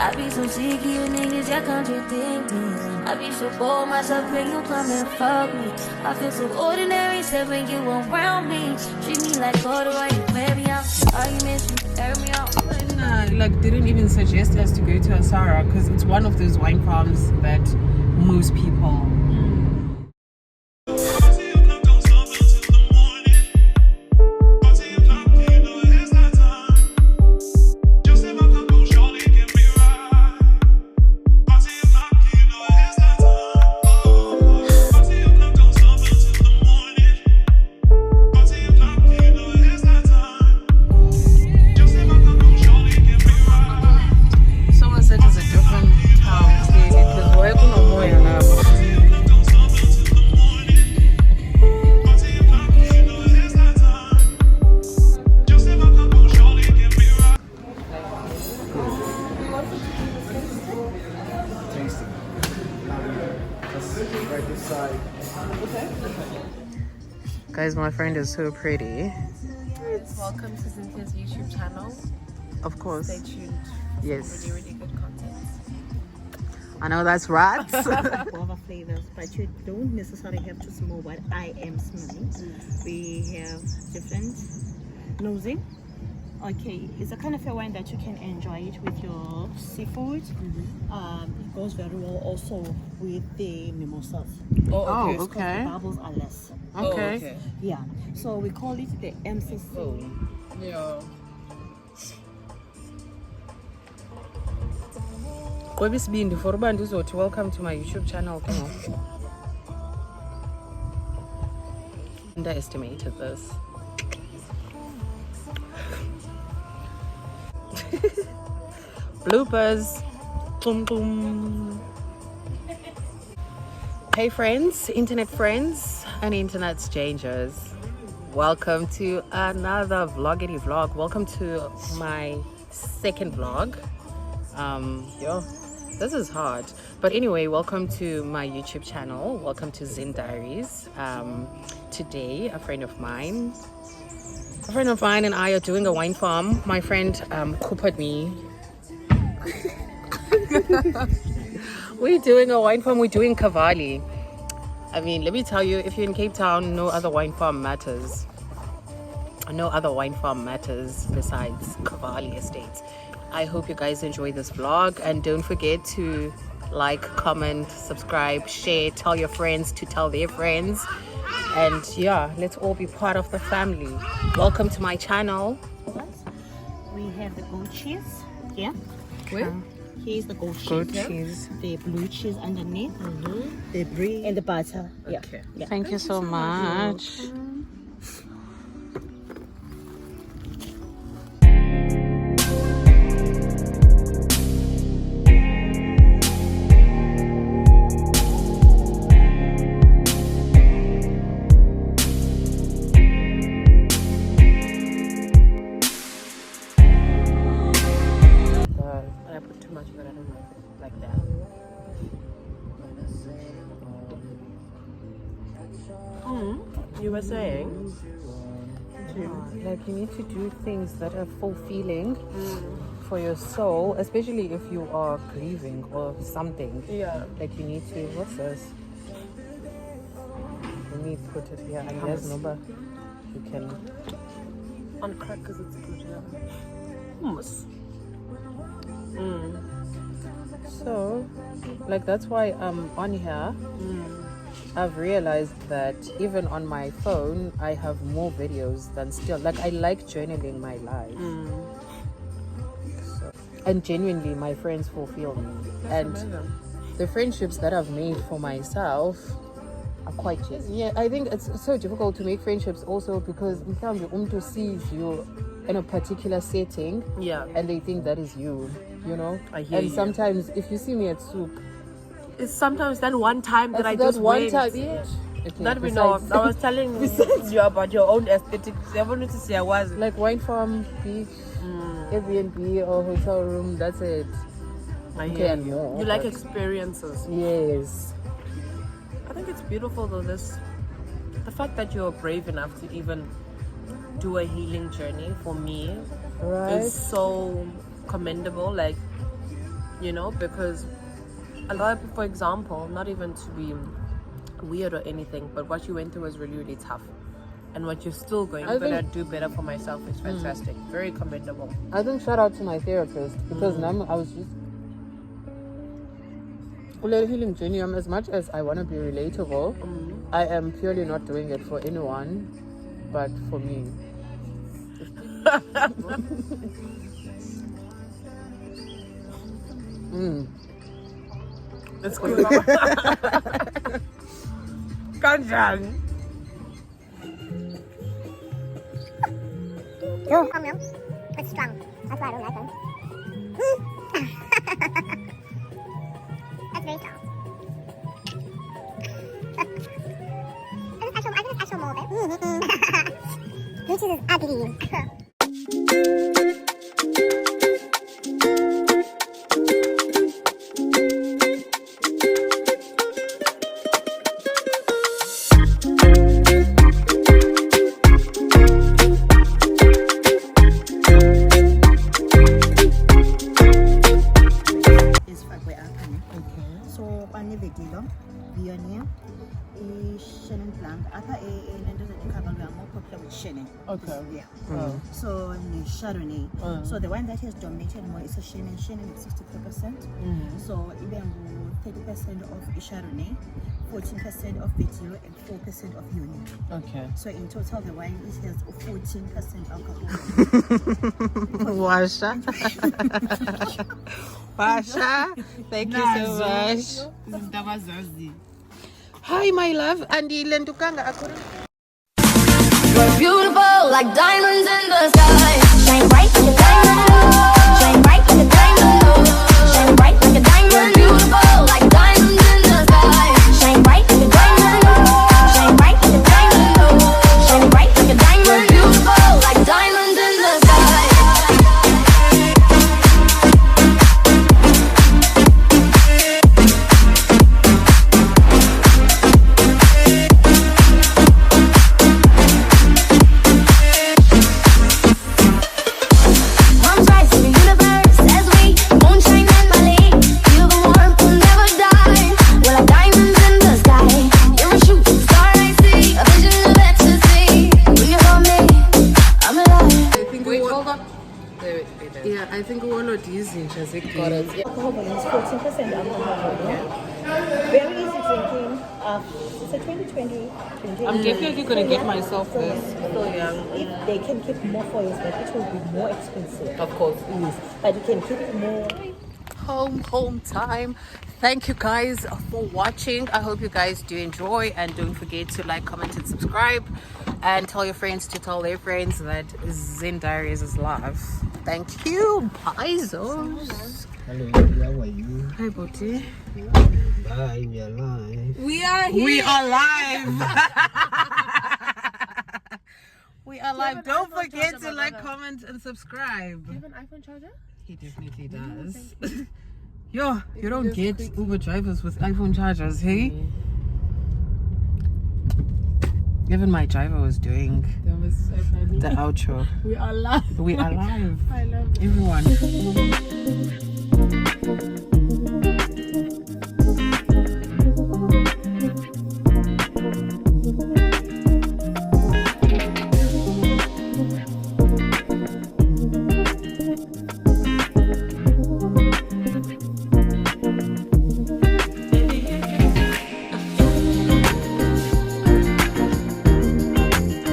I be so sick of you niggas, y'all contradicting. I be so bold myself when you come and fuck me. I feel so ordinary, except when you around me. Treat me like water while you wear me out. Arguments, you air me out. Like didn't even suggest us to go to Asara because it's one of those wine farms that most people. Guys, my friend is so pretty. Welcome to Cynthia's YouTube channel. Of course. Stay tuned for Yes. some really good content. I know that's right. Guava flavors, but you don't necessarily have to smell what I am smelling. We have different nosing. Okay, it's a kind of a wine that you can enjoy it with your seafood. It goes very well also with the mimosas. Oh, Because okay. the bubbles are less. Okay. Yeah, so we call it the MCC. Yeah. Kwebisibindi for uba ndizothi welcome to my YouTube channel. Come on. Underestimated this. Bloopers. Boom boom. Hey friends, internet friends and internet strangers. Welcome to another vloggity vlog. Welcome to my second vlog. This is hard. But anyway, welcome to my YouTube channel. Welcome to Zen Diaries. Today, a friend of mine and I are doing a wine farm. My friend coupoed me. We're doing a wine farm. We're doing Cavalli. I mean, let me tell you, if you're in Cape Town, no other wine farm matters. No other wine farm matters besides Cavalli Estates. I hope you guys enjoy this vlog, and don't forget to like, comment, subscribe, share, tell your friends to tell their friends. And yeah, let's all be part of the family. Welcome to my channel. We have the goat cheese. Yeah. Where? Here's the goat cheese. Goat cheese. The blue cheese underneath. The brie and the butter. Okay. Yeah. Thank you so much. I put too much, but I don't like that. You were saying? Like you need to do things that are fulfilling for your soul, especially if you are grieving or something. Yeah. Like you need to, what's this? Let me put it here. I guess no, but you can. On crack because it's good, yeah. Hummus. So, like that's why on here, I've realized that even on my phone, I have more videos than still. Like I like journaling my life. So, and genuinely, my friends fulfill me. And the friendships that I've made for myself are quite cheesy. Yeah, I think it's so difficult to make friendships also because umtu sees you in a particular setting, Yeah. and they think that is you, you know. I hear and you. sometimes if you see me at souk, It's sometimes that one time that I that's just one went. time, yeah. Okay, That we know. besides- I was telling you about your own aesthetic. I wanted to say I was. like wine farm, beach, Airbnb or hotel room. That's it. I Okay, hear and you. more, You like but- experiences. Yes. I think it's beautiful though. The fact that you're brave enough to even do a healing journey for me Right. is so commendable. Like you know, because a lot of people, for example, not even to be weird or anything, but what you went through was really, really tough. And what you're still going, I'm gonna do better for myself is fantastic. Very commendable. I think shout out to my therapist because now I was just healing journey. As much as I want to be relatable, I am purely not doing it for anyone, but for me. It's cool. Kanjan. Yo, it's strong. That's why I don't like them. That's very strong. I think it's actual mold. Blue cheese is ugly. Okay. Yeah. So Chardonnay. So the one that has dominated more is a Chenin. Chenin is 64%. So even 30% of Chardonnay, 14% of Vitier, and 4% of Uni. Okay. So in total, the wine it has 14% alcohol. Washa. Washa. Thank you so much. Hi, my love. Andi lentukanga akuri. We're beautiful like diamonds in the sky. Shine bright like a diamond. Shine bright like a diamond. Shine bright like a diamond. We're beautiful like diamonds in the sky. Shine bright like a diamond. Shine bright like a diamond. Shine bright like a diamond. We're beautiful like diamonds in the sky. I think all of these inches it got it. Alcohol volume is 14% alcohol volume. Very easy drinking. It's a 2020. I'm definitely gonna get myself this. So if they can keep more for years, but it will be more expensive. Of course. Yes. But you can keep it more. Home time. Thank you guys for watching. I hope you guys do enjoy, and don't forget to like, comment, and subscribe, and tell your friends to tell their friends that Zen Diaries is live. Thank you. Bye, Zos. Hello, how are you? Hi, Boti. Bye, we are live. We are here. We are live. We are live. Don't forget to like, comment, and subscribe. Do you have an iPhone charger? He definitely does. Yo, you don't get Uber drivers with iPhone chargers, hey? Even my driver was doing That was so funny. the outro. We are live. We are live. I love it. Everyone.